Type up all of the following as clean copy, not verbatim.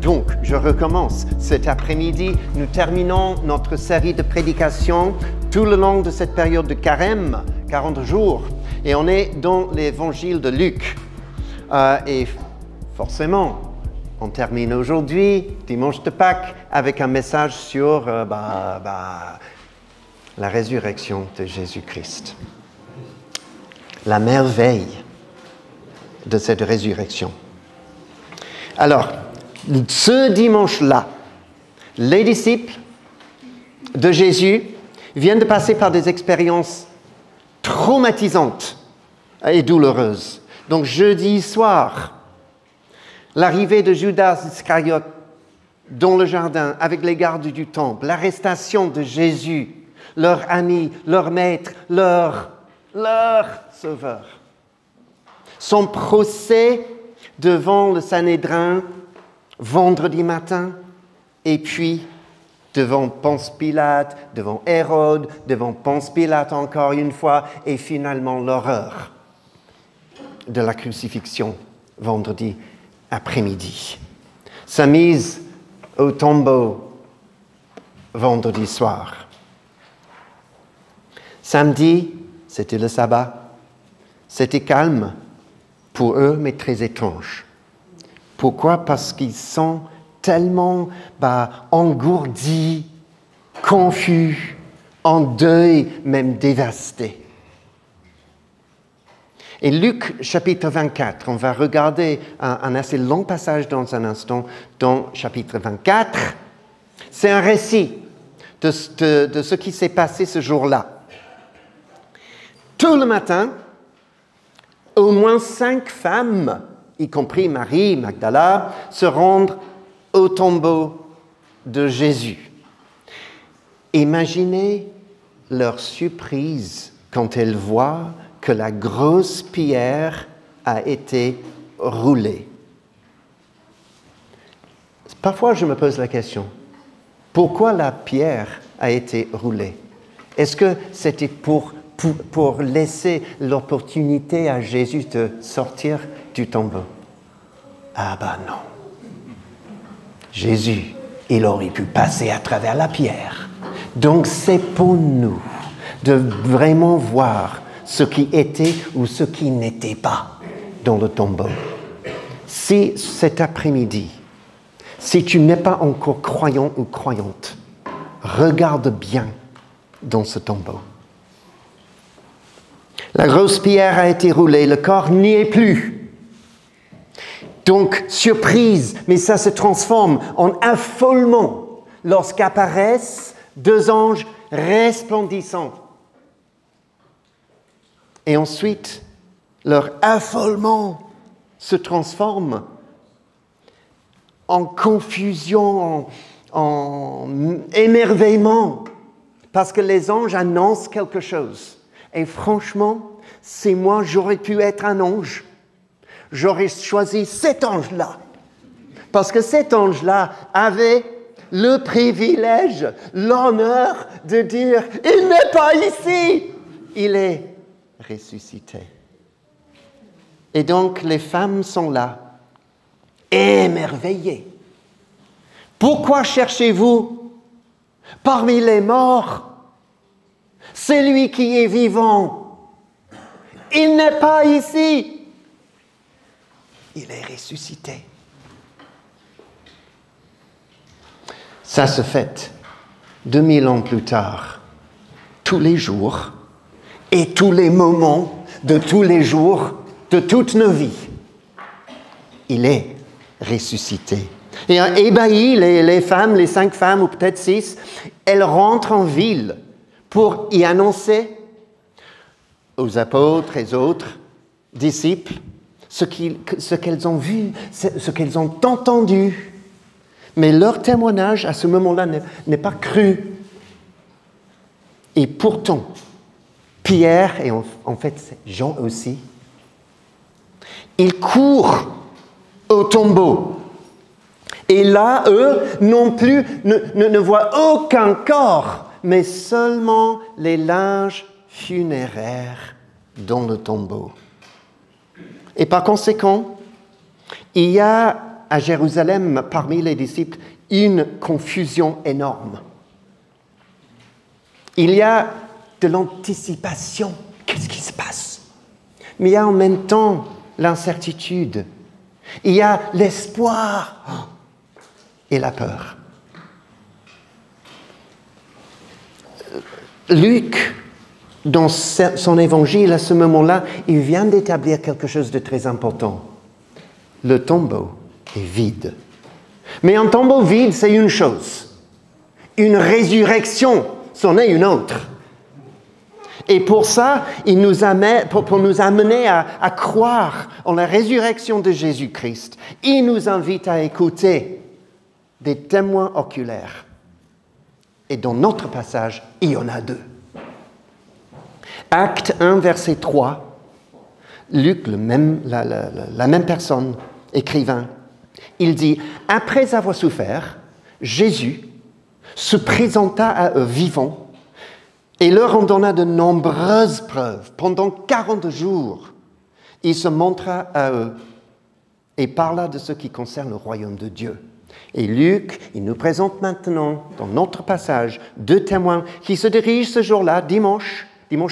Donc, je recommence. Cet après-midi, nous terminons notre série de prédications tout le long de cette période de carême, 40 jours. Et on est dans l'évangile de Luc. Et forcément, on termine aujourd'hui, dimanche de Pâques, avec un message sur la résurrection de Jésus-Christ. La merveille de cette résurrection. Alors, ce dimanche-là, les disciples de Jésus viennent de passer par des expériences traumatisantes et douloureuses. Donc, jeudi soir, l'arrivée de Judas Iscariote dans le jardin avec les gardes du temple, l'arrestation de Jésus, leur ami, leur maître, leur sauveur. Son procès devant le Sanhédrin vendredi matin, et puis devant Ponce Pilate, devant Hérode, devant Ponce Pilate encore une fois, et finalement l'horreur de la crucifixion vendredi après-midi. Sa mise au tombeau vendredi soir. Samedi, c'était le sabbat. C'était calme pour eux, mais très étrange. Pourquoi? Parce qu'ils sont tellement engourdis, confus, en deuil, même dévastés. Et Luc, chapitre 24, on va regarder un assez long passage dans un instant, dans chapitre 24. C'est un récit de ce qui s'est passé ce jour-là. Tout le matin, au moins 5 femmes, y compris Marie, Magdala, se rendent au tombeau de Jésus. Imaginez leur surprise quand elles voient que la grosse pierre a été roulée. Parfois, je me pose la question, pourquoi la pierre a été roulée? Est-ce que c'était pour laisser l'opportunité à Jésus de sortir du tombeau? Non. Jésus, il aurait pu passer à travers la pierre. Donc c'est pour nous de vraiment voir ce qui était ou ce qui n'était pas dans le tombeau. Si cet après-midi, si tu n'es pas encore croyant ou croyante, regarde bien dans ce tombeau. La grosse pierre a été roulée, le corps n'y est plus. Donc, surprise, mais ça se transforme en affolement lorsqu'apparaissent 2 anges resplendissants. Et ensuite, leur affolement se transforme en confusion, en émerveillement, parce que les anges annoncent quelque chose. Et franchement, si moi j'aurais pu être un ange, j'aurais choisi cet ange-là. Parce que cet ange-là avait le privilège, l'honneur de dire « Il n'est pas ici, il est ressuscité ». Et donc les femmes sont là, émerveillées. Pourquoi cherchez-vous parmi les morts celui qui est vivant? Il n'est pas ici. Il est ressuscité. Ça se fait 2000 ans plus tard, tous les jours et tous les moments de tous les jours de toutes nos vies. Il est ressuscité. Et ébahies, les femmes, les 5 femmes ou peut-être 6, elles rentrent en ville pour y annoncer aux apôtres et autres disciples ce qu'elles ont vu, ce qu'elles ont entendu. Mais leur témoignage à ce moment-là n'est pas cru. Et pourtant, Pierre, et en fait Jean aussi, ils courent au tombeau. Et là, eux non plus ne voient aucun corps, mais seulement les linges funéraires dans le tombeau. Et par conséquent, il y a à Jérusalem, parmi les disciples, une confusion énorme. Il y a de l'anticipation. Qu'est-ce qui se passe? Mais il y a en même temps l'incertitude. Il y a l'espoir et la peur. Luc, dans son évangile, à ce moment-là, il vient d'établir quelque chose de très important. Le tombeau est vide. Mais un tombeau vide, c'est une chose. Une résurrection, c'en est une autre. Et pour ça, il nous amène, pour nous amener à croire en la résurrection de Jésus-Christ, il nous invite à écouter des témoins oculaires. Et dans notre passage, il y en a deux. Acte 1, verset 3, Luc, la même personne, écrivain, il dit « Après avoir souffert, Jésus se présenta à eux vivant et leur en donna de nombreuses preuves. Pendant 40 jours, il se montra à eux et parla de ce qui concerne le royaume de Dieu. » Et Luc, il nous présente maintenant, dans notre passage, deux témoins qui se dirigent ce jour-là, dimanche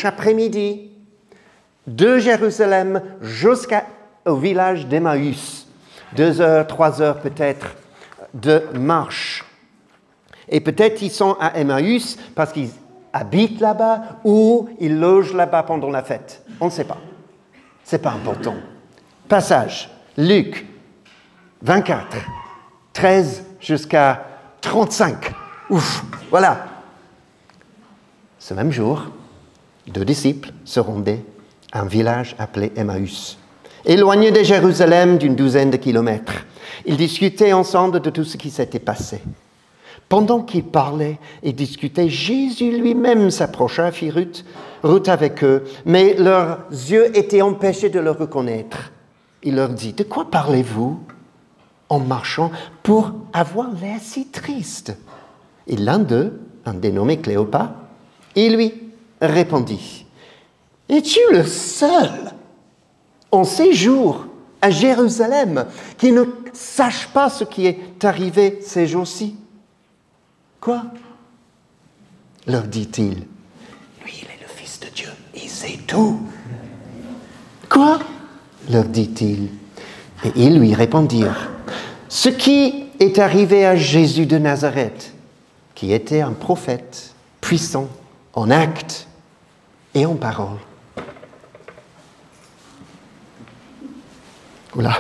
après-midi, de Jérusalem jusqu'au village d'Emmaüs. 2 heures, 3 heures peut-être de marche. Et peut-être ils sont à Emmaüs parce qu'ils habitent là-bas ou ils logent là-bas pendant la fête. On ne sait pas. Ce n'est pas important. Passage, Luc 24, 13 jusqu'à 35. Ouf, voilà. Ce même jour, 2 disciples se rendaient à un village appelé Emmaüs, éloigné de Jérusalem d'une 12aine de kilomètres. Ils discutaient ensemble de tout ce qui s'était passé. Pendant qu'ils parlaient et discutaient, Jésus lui-même s'approcha, fit route avec eux, mais leurs yeux étaient empêchés de le reconnaître. Il leur dit, « De quoi parlez-vous en marchant pour avoir l'air si triste ?» Et l'un d'eux, un dénommé Cléopas, il lui répondit, « Es-tu le seul en séjour à Jérusalem qui ne sache pas ce qui est arrivé ces jours-ci? » Quoi? Leur dit-il. Lui, il est le Fils de Dieu, il sait tout. Quoi? Leur dit-il. Et ils lui répondirent. Ce qui est arrivé à Jésus de Nazareth, qui était un prophète puissant en actes et en paroles. Voilà.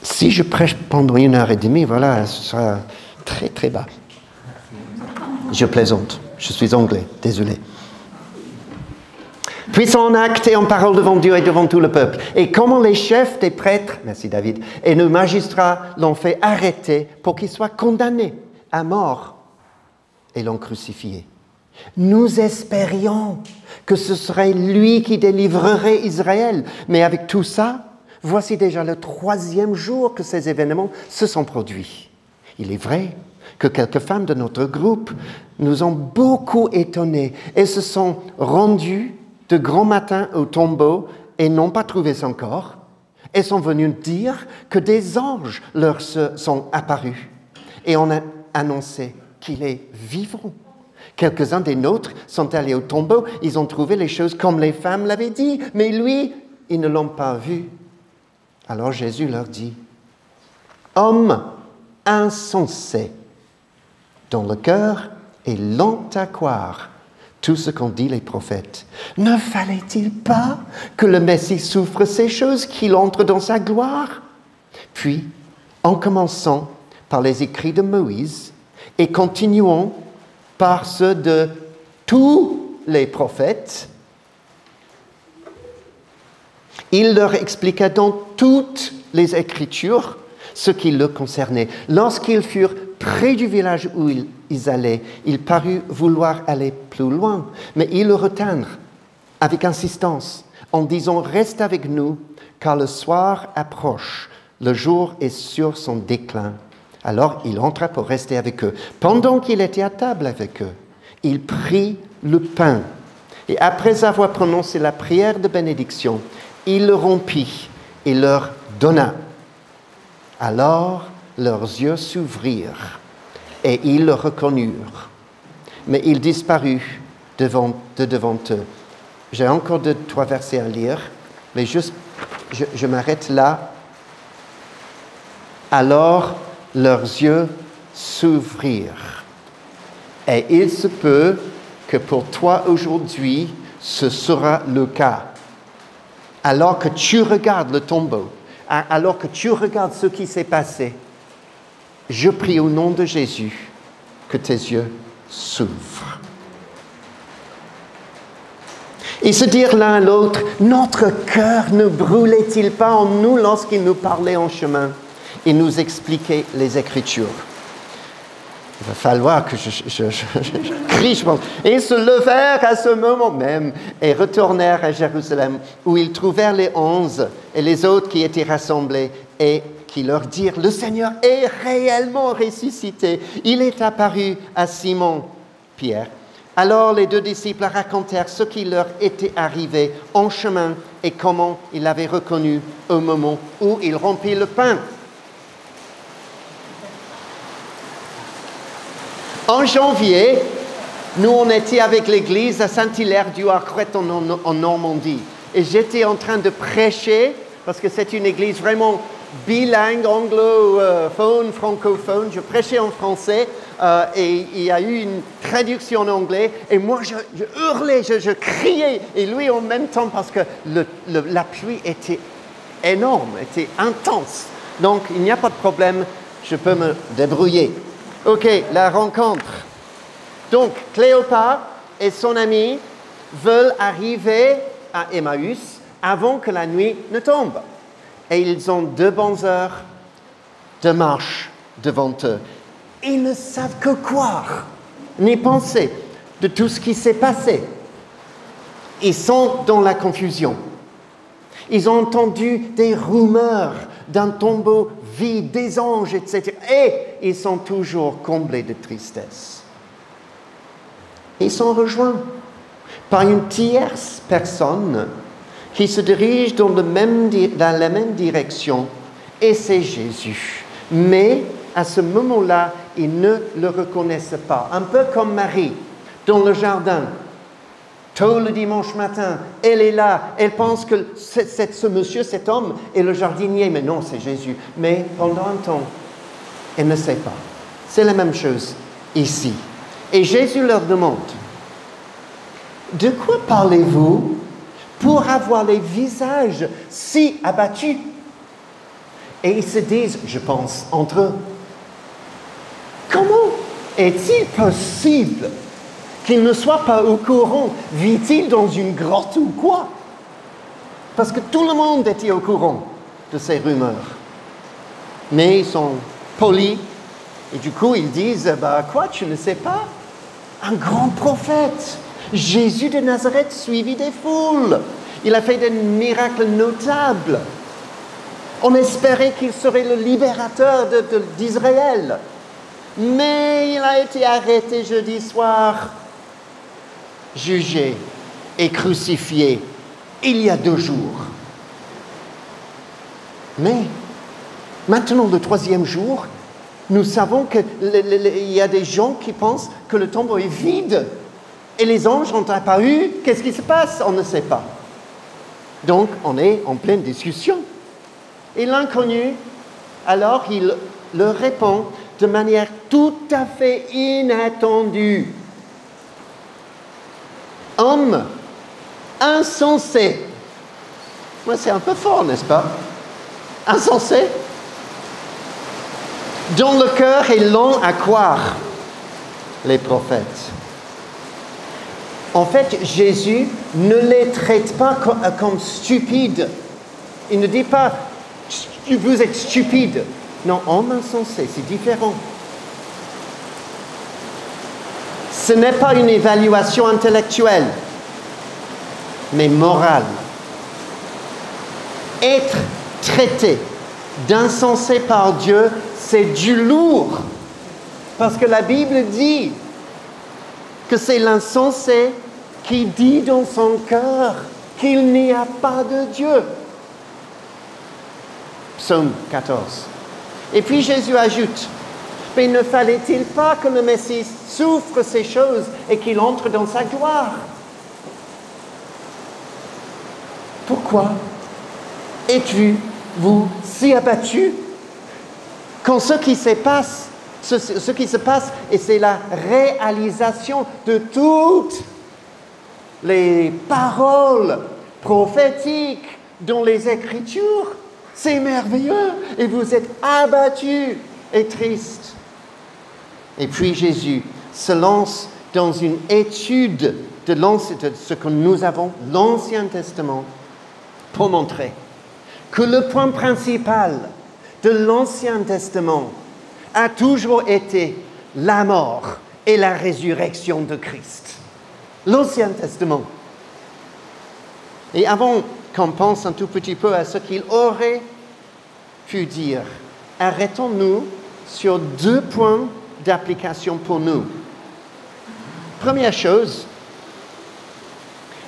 Si je prêche pendant 1h30, voilà, ce sera très très bas. Je plaisante, je suis anglais, désolé. Puissant en actes et en parole devant Dieu et devant tout le peuple. Et comment les chefs des prêtres, merci David, et nos magistrats l'ont fait arrêter pour qu'il soit condamné à mort et l'ont crucifié. Nous espérions que ce serait lui qui délivrerait Israël. Mais avec tout ça, voici déjà le 3e jour que ces événements se sont produits. Il est vrai que quelques femmes de notre groupe nous ont beaucoup étonnés et se sont rendues de grand matin au tombeau et n'ont pas trouvé son corps. Elles sont venues dire que des anges leur sont apparus et on a annoncé qu'il est vivant. Quelques-uns des nôtres sont allés au tombeau, ils ont trouvé les choses comme les femmes l'avaient dit, mais lui, ils ne l'ont pas vu. Alors Jésus leur dit, « Homme insensé, dont le cœur est lent à croire tout ce qu'ont dit les prophètes. Ne fallait-il pas que le Messie souffre ces choses, qu'il entre dans sa gloire? » Puis, en commençant par les écrits de Moïse et continuant par ceux de tous les prophètes, il leur expliqua dans toutes les Écritures ce qui le concernait. Lorsqu'ils furent près du village où ils allaient, il parut vouloir aller plus loin, mais ils le retinrent avec insistance en disant « Reste avec nous, car le soir approche, le jour est sur son déclin. » Alors il entra pour rester avec eux. Pendant qu'il était à table avec eux, il prit le pain et après avoir prononcé la prière de bénédiction, il le rompit et leur donna. Alors leurs yeux s'ouvrirent et ils le reconnurent. Mais il disparut de devant eux. J'ai encore 2-3 versets à lire, mais juste, je m'arrête là. Alors leurs yeux s'ouvrirent. Et il se peut que pour toi aujourd'hui, ce sera le cas. Alors que tu regardes le tombeau, alors que tu regardes ce qui s'est passé, je prie au nom de Jésus que tes yeux s'ouvrent. Et se dire l'un à l'autre, notre cœur ne brûlait-il pas en nous lorsqu'il nous parlait en chemin et nous expliquait les Écritures? Il va falloir que je crie, je pense. Et ils se levèrent à ce moment même et retournèrent à Jérusalem, où ils trouvèrent les 11 et les autres qui étaient rassemblés et qui leur dirent, le Seigneur est réellement ressuscité. Il est apparu à Simon, Pierre. Alors les 2 disciples racontèrent ce qui leur était arrivé en chemin et comment ils l'avaient reconnu au moment où il rompit le pain. En janvier, nous, on était avec l'église à Saint-Hilaire-du-Harcouët en Normandie. Et j'étais en train de prêcher, parce que c'est une église vraiment bilingue, anglophone, francophone. Je prêchais en français et il y a eu une traduction en anglais. Et moi, je hurlais, je criais. Et lui, en même temps, parce que la pluie était énorme, était intense. Donc, il n'y a pas de problème, je peux me débrouiller. Ok, la rencontre. Donc, Cléopas et son ami veulent arriver à Emmaüs avant que la nuit ne tombe. Et ils ont 2 bonnes heures de marche devant eux. Ils ne savent que croire, ni penser de tout ce qui s'est passé. Ils sont dans la confusion. Ils ont entendu des rumeurs d'un tombeau vide, des anges, etc. Et ils sont toujours comblés de tristesse. Ils sont rejoints par une tierce personne qui se dirige dans la même direction, et c'est Jésus. Mais à ce moment-là, ils ne le reconnaissent pas. Un peu comme Marie, dans le jardin. Tôt le dimanche matin, elle est là, elle pense que ce monsieur, cet homme, est le jardinier, mais non, c'est Jésus. Mais pendant un temps, elle ne sait pas. C'est la même chose ici. Et Jésus leur demande, de quoi parlez-vous pour avoir les visages si abattus? Et ils se disent, je pense, entre eux, comment est-il possible qu'il ne soit pas au courant? Vit-il dans une grotte ou quoi? Parce que tout le monde était au courant de ces rumeurs. Mais ils sont polis. Et du coup, ils disent, quoi, tu ne sais pas? Un grand prophète, Jésus de Nazareth, suivi des foules. Il a fait des miracles notables. On espérait qu'il serait le libérateur d'Israël. Mais il a été arrêté jeudi soir, jugé et crucifié il y a 2 jours. Mais maintenant, le 3e jour, nous savons qu'il y a des gens qui pensent que le tombeau est vide. Et les anges ont apparu. Qu'est-ce qui se passe? On ne sait pas. Donc, on est en pleine discussion. Et l'inconnu, alors, il leur répond de manière tout à fait inattendue. Homme insensé. Ouais, c'est un peu fort, n'est-ce pas? Insensé. Dont le cœur est lent à croire les prophètes. En fait, Jésus ne les traite pas comme stupides. Il ne dit pas « vous êtes stupide ». Non, homme insensé, c'est différent. Ce n'est pas une évaluation intellectuelle, mais morale. Être traité d'insensé par Dieu, c'est du lourd. Parce que la Bible dit que c'est l'insensé qui dit dans son cœur qu'il n'y a pas de Dieu. Psaume 14. Et puis Jésus ajoute, mais ne fallait-il pas que le Messie souffre ces choses et qu'il entre dans sa gloire? Pourquoi êtes-vous si abattus quand ce qui se passe, et c'est la réalisation de toutes les paroles prophétiques dans les Écritures, c'est merveilleux et vous êtes abattus et tristes. Et puis Jésus se lance dans une étude de ce que nous avons, l'Ancien Testament, pour montrer que le point principal de l'Ancien Testament a toujours été la mort et la résurrection de Christ. L'Ancien Testament. Et avant qu'on pense un tout petit peu à ce qu'il aurait pu dire, arrêtons-nous sur 2 points d'application pour nous. Première chose,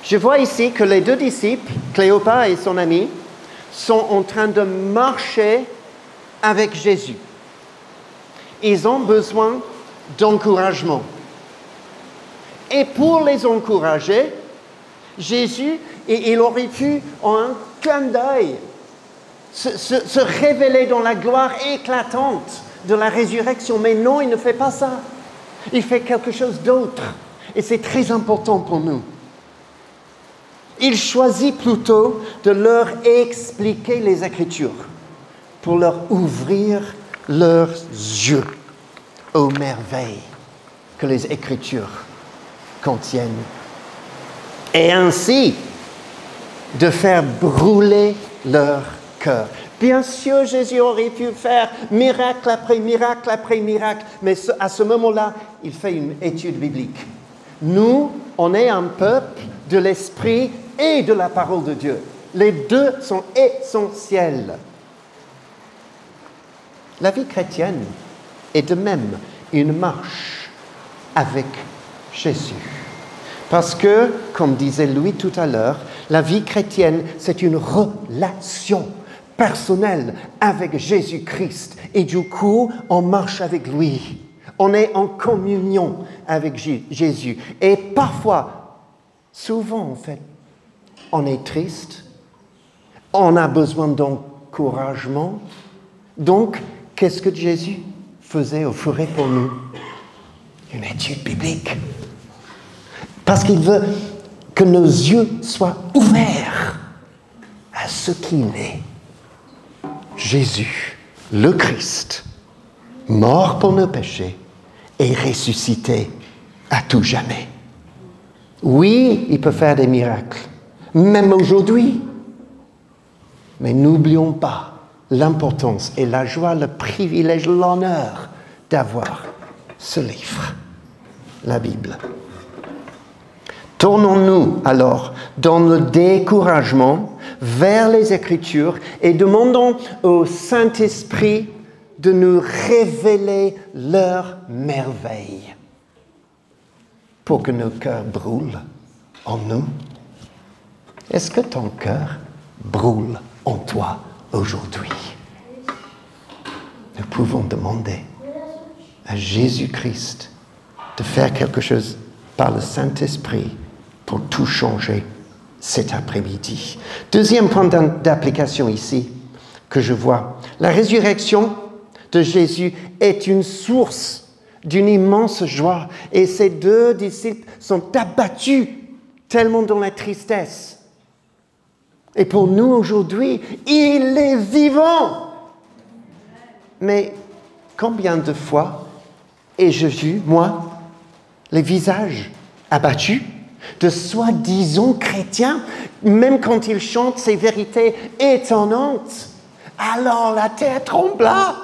je vois ici que les 2 disciples, Cléopas et son ami, sont en train de marcher avec Jésus. Ils ont besoin d'encouragement. Et pour les encourager, Jésus, il aurait pu, en un clin d'œil, se révéler dans la gloire éclatante de la résurrection. Mais non, il ne fait pas ça. Il fait quelque chose d'autre. Et c'est très important pour nous. Il choisit plutôt de leur expliquer les Écritures pour leur ouvrir leurs yeux aux merveilles que les Écritures contiennent. Et ainsi, de faire brûler leur cœur. Bien sûr, Jésus aurait pu faire miracle après miracle après miracle, mais à ce moment-là, il fait une étude biblique. Nous, on est un peuple de l'Esprit et de la parole de Dieu. Les 2 sont essentiels. La vie chrétienne est de même une marche avec Jésus. Parce que, comme disait Louis tout à l'heure, la vie chrétienne, c'est une relation personnelle avec Jésus-Christ. Et du coup, on marche avec lui. On est en communion avec Jésus. Et parfois, souvent en fait, on est triste. On a besoin d'encouragement. Donc, qu'est-ce que Jésus faisait ou ferait pour nous? Une étude biblique. Parce qu'il veut que nos yeux soient ouverts à ce qu'il est. Jésus, le Christ, mort pour nos péchés et ressuscité à tout jamais. Oui, il peut faire des miracles, même aujourd'hui. Mais n'oublions pas l'importance et la joie, le privilège, l'honneur d'avoir ce livre, la Bible. Tournons-nous alors dans le découragement vers les Écritures et demandons au Saint-Esprit de nous révéler leurs merveilles pour que nos cœurs brûlent en nous. Est-ce que ton cœur brûle en toi aujourd'hui? Nous pouvons demander à Jésus-Christ de faire quelque chose par le Saint-Esprit pour tout changer cet après-midi. Deuxième point d'application ici que je vois. La résurrection de Jésus est une source d'une immense joie. Et ces 2 disciples sont abattus tellement dans la tristesse. Et pour nous aujourd'hui, il est vivant. Mais combien de fois ai-je vu, moi, les visages abattus de soi-disant chrétiens, même quand ils chantent ces vérités étonnantes? Alors la terre trembla,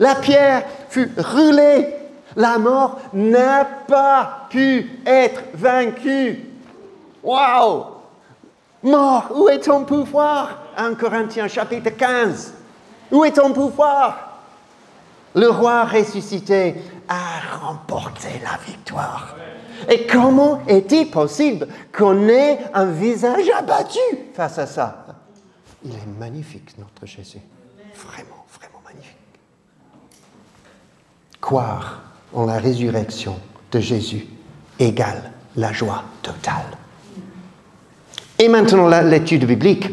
la pierre fut roulée, la mort n'a pas pu être vaincue. Waouh! Mort, où est ton pouvoir? 1 Corinthiens chapitre 15. Où est ton pouvoir? Le roi ressuscité a remporté la victoire. Et comment est-il possible qu'on ait un visage abattu face à ça? Il est magnifique, notre Jésus. vraiment, vraiment magnifique. Croire en la résurrection de Jésus égale la joie totale. Et maintenant, l'étude biblique.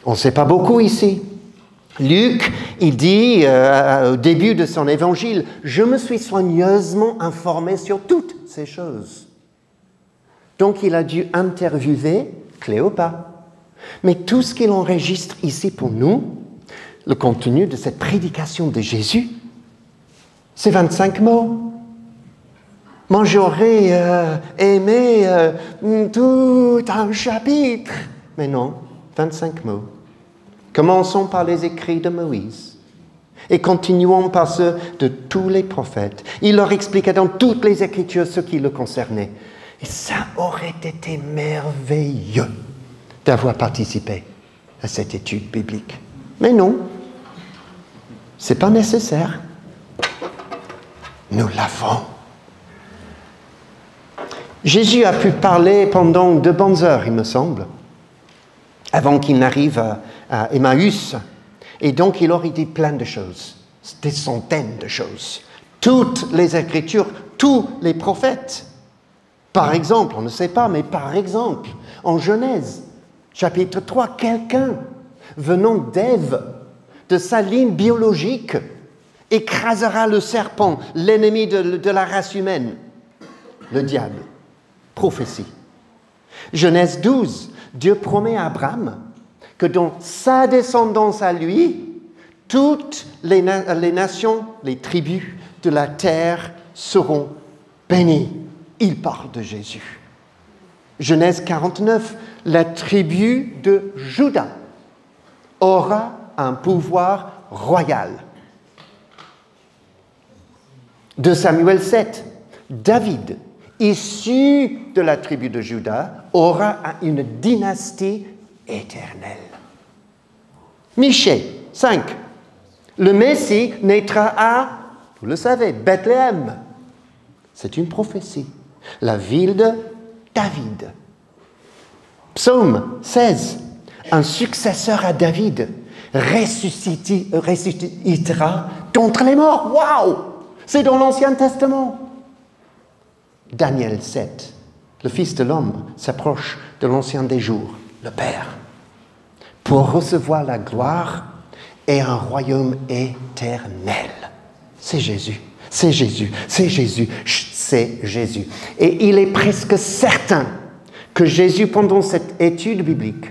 On ne sait pas beaucoup ici. Luc, il dit au début de son évangile, « Je me suis soigneusement informé sur toutes ces choses. » Donc, il a dû interviewer Cléopas. Mais tout ce qu'il enregistre ici pour nous, le contenu de cette prédication de Jésus, c'est 25 mots. Moi, j'aurais aimé tout un chapitre. Mais non, 25 mots. Commençons par les écrits de Moïse et continuons par ceux de tous les prophètes. Il leur expliqua dans toutes les Écritures ce qui le concernait. Et ça aurait été merveilleux d'avoir participé à cette étude biblique. Mais non, ce n'est pas nécessaire. Nous l'avons. Jésus a pu parler pendant 2 bonnes heures, il me semble, avant qu'il n'arrive à Emmaüs. Et donc, il aurait dit plein de choses, des centaines de choses. Toutes les Écritures, tous les prophètes. Par exemple, on ne sait pas, mais par exemple, en Genèse, chapitre 3, quelqu'un venant d'Ève, de sa ligne biologique, écrasera le serpent, l'ennemi de la race humaine, le diable. Prophétie. Genèse 12, Dieu promet à Abraham que dans sa descendance à lui, toutes les nations, les tribus de la terre seront bénies. Il parle de Jésus. Genèse 49, la tribu de Juda aura un pouvoir royal. 2 Samuel 7, David, issu de la tribu de Juda, aura une dynastie éternelle. Michée 5, le Messie naîtra à, vous le savez, Bethléem. C'est une prophétie. La ville de David. Psaume 16, un successeur à David ressuscitera d'entre les morts. Waouh! C'est dans l'Ancien Testament. Daniel 7, le Fils de l'homme s'approche de l'Ancien des jours, le Père, pour recevoir la gloire et un royaume éternel. C'est Jésus, c'est Jésus, c'est Jésus, c'est Jésus. Et il est presque certain que Jésus, pendant cette étude biblique,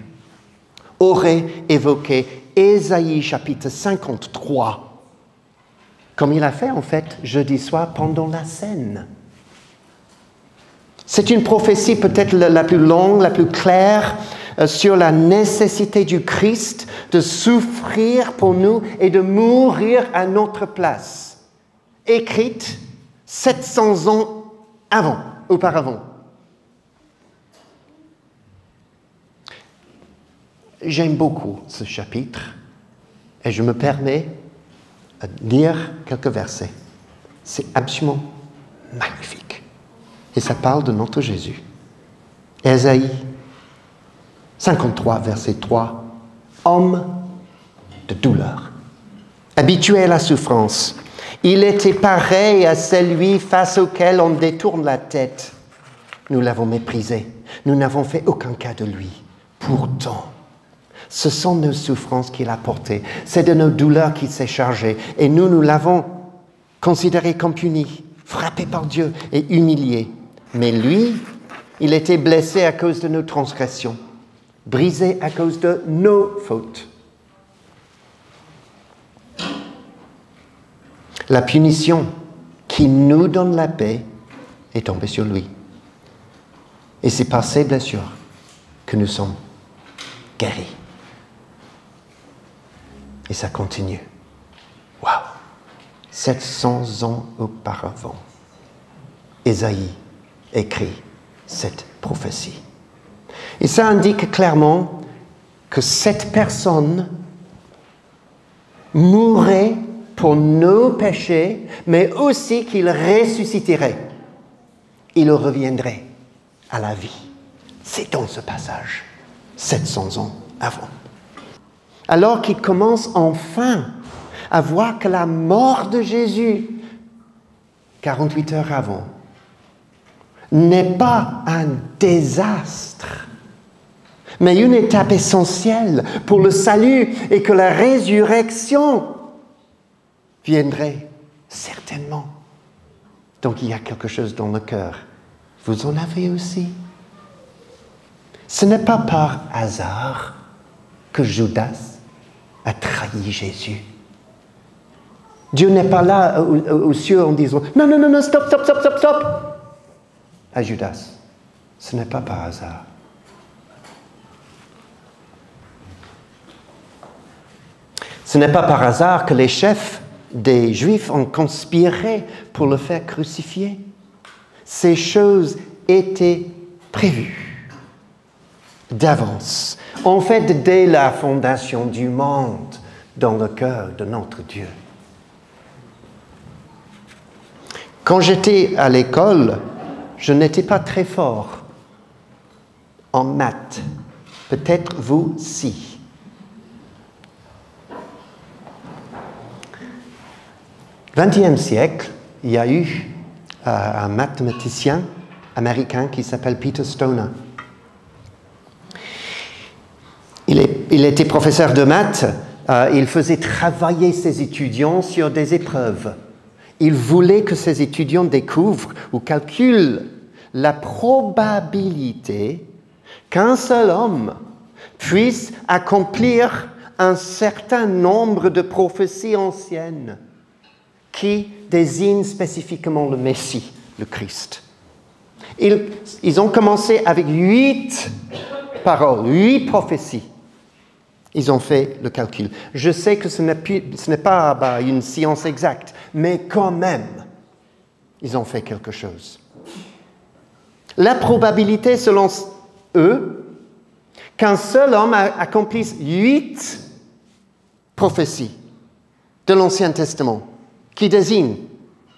aurait évoqué Ésaïe chapitre 53, comme il a fait en fait jeudi soir pendant la scène. C'est une prophétie peut-être la plus longue, la plus claire sur la nécessité du Christ de souffrir pour nous et de mourir à notre place. Écrite 700 ans auparavant. J'aime beaucoup ce chapitre et je me permets de lire quelques versets. C'est absolument magnifique. Et ça parle de notre Jésus. Ésaïe 53, verset 3. Homme de douleur, habitué à la souffrance, il était pareil à celui face auquel on détourne la tête. Nous l'avons méprisé. Nous n'avons fait aucun cas de lui. Pourtant, ce sont nos souffrances qu'il a portées. C'est de nos douleurs qu'il s'est chargé. Et nous l'avons considéré comme puni, frappé par Dieu et humilié. Mais lui, il était blessé à cause de nos transgressions, brisé à cause de nos fautes. La punition qui nous donne la paix est tombée sur lui. Et c'est par ses blessures que nous sommes guéris. Et ça continue. Waouh! 700 ans auparavant, Ésaïe écrit cette prophétie. Et ça indique clairement que cette personne mourrait pour nos péchés, mais aussi qu'il ressusciterait. Il reviendrait à la vie. C'est dans ce passage, 700 ans avant. alors qu'ils commencent enfin à voir que la mort de Jésus, 48 heures avant, n'est pas un désastre, mais une étape essentielle pour le salut et que la résurrection viendrait certainement. Donc il y a quelque chose dans le cœur. Vous en avez aussi. Ce n'est pas par hasard que Judas a trahi Jésus. Dieu n'est pas là aux cieux en disant « Non, non, non, non, stop, stop, stop, stop, stop !» À Judas, ce n'est pas par hasard. Ce n'est pas par hasard que les chefs des Juifs ont conspiré pour le faire crucifier. Ces choses étaient prévues d'avance, en fait dès la fondation du monde, dans le cœur de notre Dieu. Quand j'étais à l'école, je n'étais pas très fort en maths. Peut-être vous, si. Au XXe siècle, il y a eu un mathématicien américain qui s'appelle Peter Stoner. Il était professeur de maths, il faisait travailler ses étudiants sur des épreuves. Il voulait que ses étudiants découvrent ou calculent la probabilité qu'un seul homme puisse accomplir un certain nombre de prophéties anciennes qui désignent spécifiquement le Messie, le Christ. Ils ont commencé avec 8 paroles, 8 prophéties. Ils ont fait le calcul. Je sais que ce n'est pas une science exacte, mais quand même, ils ont fait quelque chose. La probabilité, selon eux, qu'un seul homme accomplisse 8 prophéties de l'Ancien Testament, qui désignent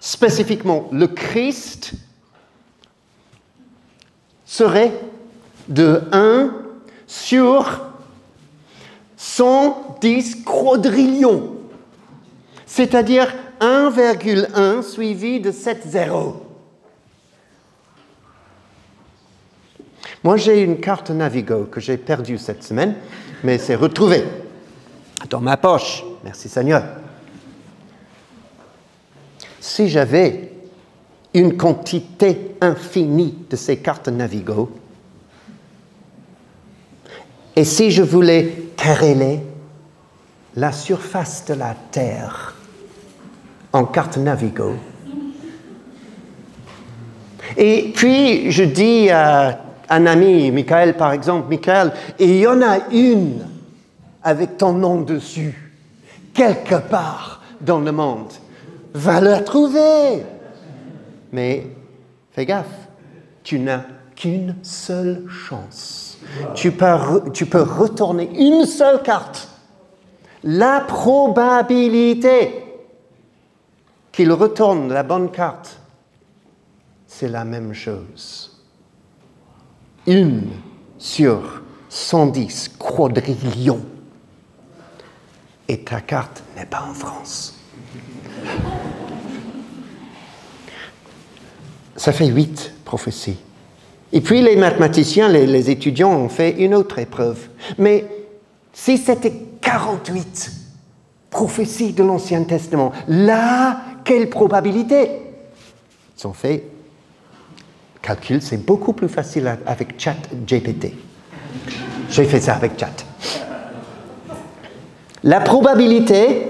spécifiquement le Christ, serait de 1 sur 110 quadrillions, c'est-à-dire 1,1 suivi de 7 zéros. Moi, j'ai une carte Navigo que j'ai perdue cette semaine, mais c'est retrouvé dans ma poche. Merci Seigneur. Si j'avais une quantité infinie de ces cartes Navigo, et si je voulais corréler la surface de la Terre en carte Navigo, et puis je dis à un ami, Michael par exemple, Michael, il y en a une avec ton nom dessus, quelque part dans le monde, va la trouver. Mais fais gaffe, tu n'as qu'une seule chance. Tu peux retourner une seule carte. La probabilité qu'il retourne la bonne carte, c'est la même chose. 1 sur 110 quadrillions. Et ta carte n'est pas en France. Ça fait 8 prophéties. Et puis les mathématiciens, les étudiants ont fait une autre épreuve. Mais si c'était 48 prophéties de l'Ancien Testament, là, quelle probabilité? Ils ont fait calcul, c'est beaucoup plus facile avec ChatGPT. J'ai fait ça avec Chat. La probabilité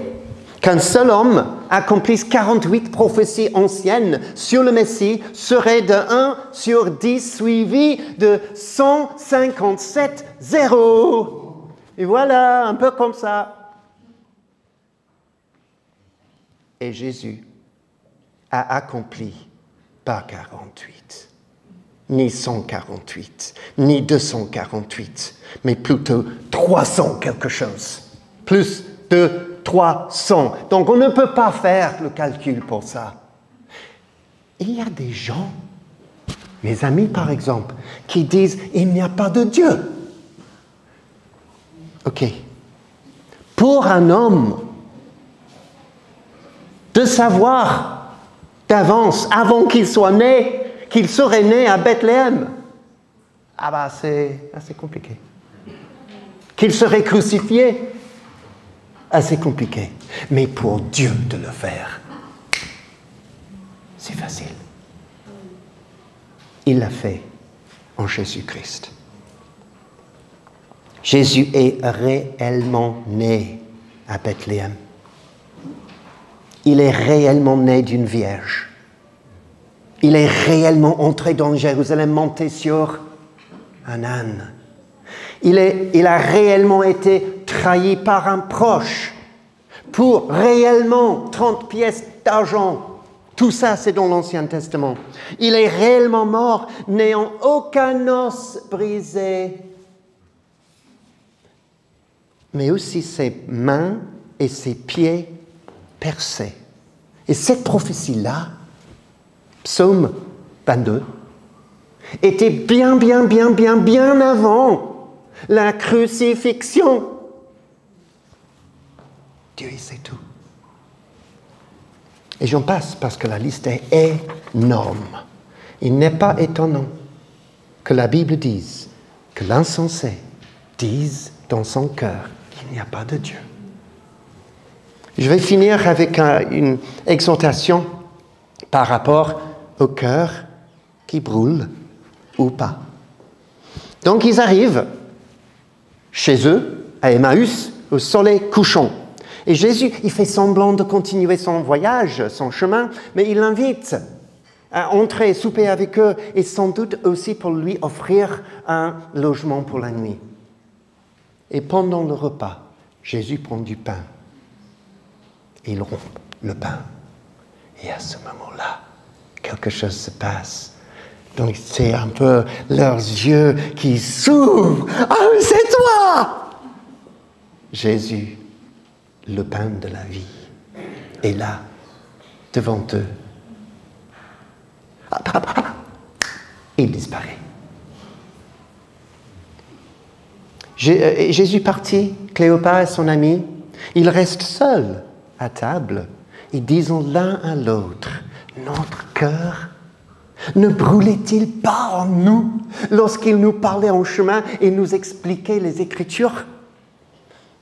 qu'un seul homme accomplisse 48 prophéties anciennes sur le Messie serait de 1 sur 10 suivi de 157 zéros. Et voilà, un peu comme ça. Et Jésus a accompli pas 48, ni 148, ni 248, mais plutôt 300 quelque chose. Plus de 300. Donc on ne peut pas faire le calcul pour ça. Il y a des gens, mes amis par exemple, qui disent il n'y a pas de Dieu. Ok. pour un homme de savoir d'avance, avant qu'il soit né, qu'il serait né à Bethléem. Ah bah c'est assez compliqué. Qu'il serait crucifié, assez compliqué. Mais pour Dieu de le faire, c'est facile. Il l'a fait en Jésus-Christ. Jésus est réellement né à Bethléem. Il est réellement né d'une vierge. Il est réellement entré dans Jérusalem, monté sur un âne. Il a réellement été trahi par un proche pour réellement 30 pièces d'argent. Tout ça, c'est dans l'Ancien Testament. Il est réellement mort, n'ayant aucun os brisé, mais aussi ses mains et ses pieds percés. Et cette prophétie-là, Psaume 22, était bien avant la crucifixion. Dieu, il sait tout. Et j'en passe parce que la liste est énorme. Il n'est pas étonnant que la Bible dise, que l'insensé dise dans son cœur qu'il n'y a pas de Dieu. Je vais finir avec une exhortation par rapport au cœur qui brûle ou pas. Donc ils arrivent chez eux, à Emmaüs, au soleil couchant. Et Jésus, il fait semblant de continuer son voyage, son chemin, mais il l'invite à entrer et souper avec eux, et sans doute aussi pour lui offrir un logement pour la nuit. Et pendant le repas, Jésus prend du pain. Il rompt le pain. Et à ce moment-là, quelque chose se passe. Donc c'est un peu leurs yeux qui s'ouvrent. « Ah, c'est toi !» Jésus, le pain de la vie, est là, devant eux. Il disparaît. Jésus parti, Cléopas et son ami, ils restent seuls à table. Ils disent l'un à l'autre, notre cœur ne brûlait-il pas en nous lorsqu'il nous parlait en chemin et nous expliquait les Écritures?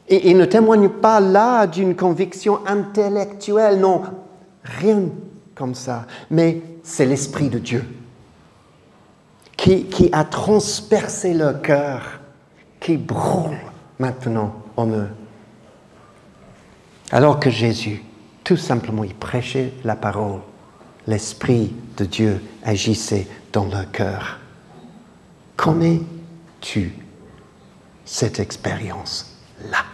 Et il ne témoigne pas là d'une conviction intellectuelle, non, rien comme ça. Mais c'est l'Esprit de Dieu qui a transpercé leur cœur, qui brûle maintenant en eux. Alors que Jésus, tout simplement, il prêchait la parole, l'Esprit de Dieu agissait dans leur cœur. Connais-tu cette expérience-là?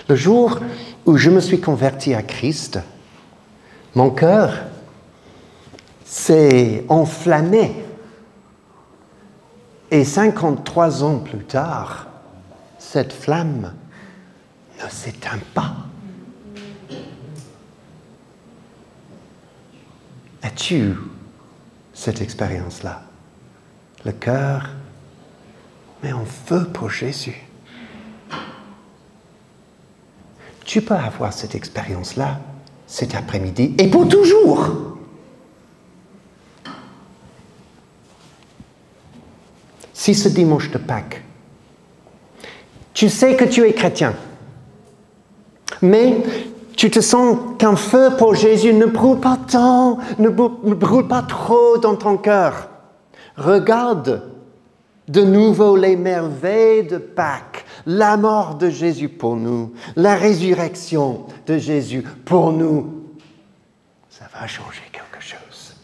Le jour où je me suis converti à Christ, mon cœur s'est enflammé. Et 53 ans plus tard, cette flamme ne s'éteint pas. As-tu eu cette expérience-là? Le cœur met en feu pour Jésus. Tu peux avoir cette expérience-là cet après-midi et pour toujours. Si ce dimanche de Pâques, tu sais que tu es chrétien, mais tu te sens qu'un feu pour Jésus ne brûle pas tant, ne brûle pas trop dans ton cœur. Regarde de nouveau les merveilles de Pâques, la mort de Jésus pour nous, la résurrection de Jésus pour nous. Ça va changer quelque chose,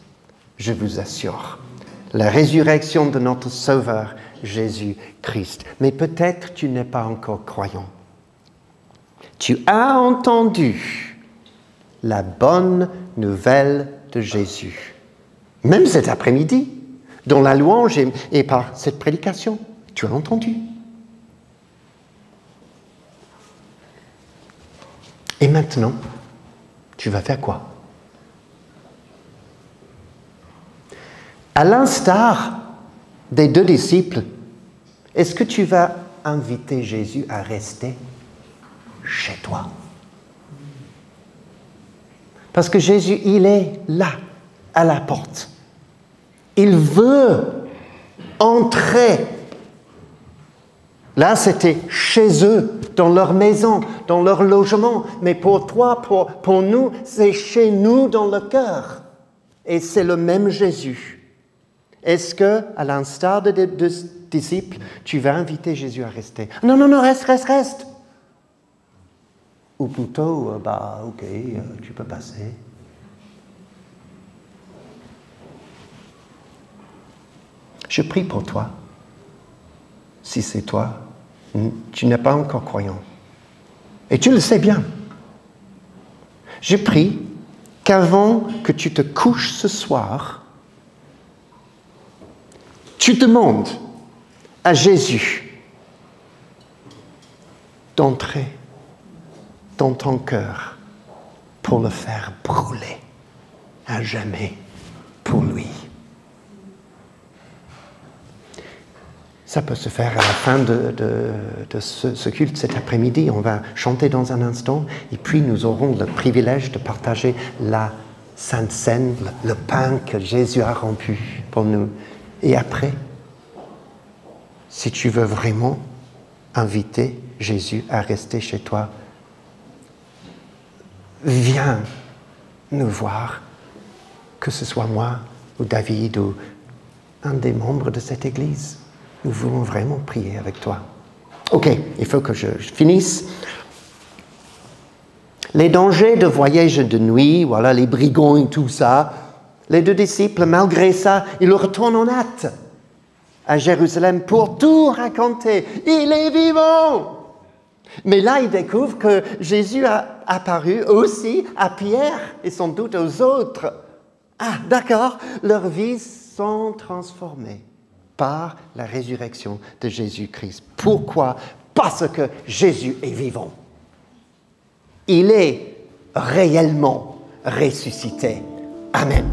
je vous assure. La résurrection de notre Sauveur Jésus-Christ. Mais peut-être tu n'es pas encore croyant. Tu as entendu la bonne nouvelle de Jésus. Même cet après-midi, dans la louange et par cette prédication, tu as entendu. Et maintenant, tu vas faire quoi? À l'instar des deux disciples, est-ce que tu vas inviter Jésus à rester chez toi. Parce que Jésus, il est là, à la porte. Il veut entrer. Là, c'était chez eux, dans leur maison, dans leur logement. Mais pour toi, pour nous, c'est chez nous dans le cœur. Et c'est le même Jésus. Est-ce que, à l'instar des disciples, tu vas inviter Jésus à rester? Non, non, non, reste. Ou plutôt, ok, tu peux passer. Je prie pour toi. Si c'est toi, tu n'es pas encore croyant. Et tu le sais bien. Je prie qu'avant que tu te couches ce soir, tu demandes à Jésus d'entrer dans ton cœur pour le faire brûler à jamais pour lui. Ça peut se faire à la fin de ce culte cet après-midi. On va chanter dans un instant et puis nous aurons le privilège de partager la Sainte Seine, le pain que Jésus a rompu pour nous. Et après, si tu veux vraiment inviter Jésus à rester chez toi, viens nous voir, que ce soit moi ou David ou un des membres de cette Église. Nous voulons vraiment prier avec toi. Ok, il faut que je finisse. Les dangers de voyage de nuit, voilà, les brigands et tout ça, les deux disciples, malgré ça, ils retournent en hâte à Jérusalem pour tout raconter. Il est vivant! Mais là, ils découvrent que Jésus a apparu aussi à Pierre et sans doute aux autres. Ah, d'accord, leurs vies sont transformées par la résurrection de Jésus-Christ. Pourquoi? Parce que Jésus est vivant. Il est réellement ressuscité. Amen.